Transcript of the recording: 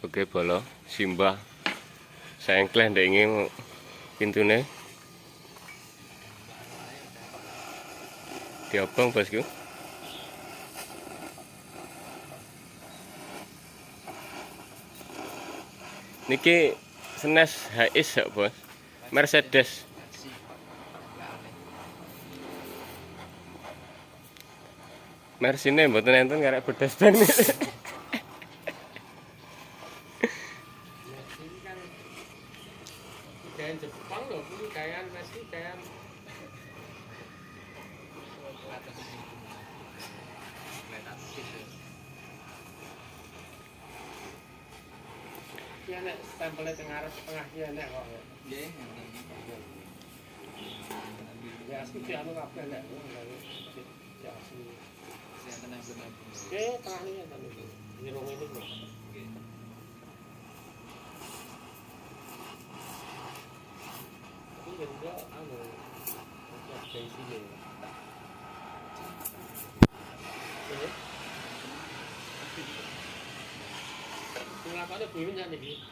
Oke, bolo simbah sengkleh ndek iki pintune diobong bosku. Niki senes HX ya bos, Mercedes. Mersine mboten enten karek bedes ben. Kayak Jepang loh, ini kayak Messi kayak ya nek stempelnya tengah tengahnya nek kok. Ya asli ki anu kabeh nek. Ya asli. Tengah ini kan itu. Nyerong ini kok. Tapi juga anu dari sini. Kenapa ada bunyinya nih?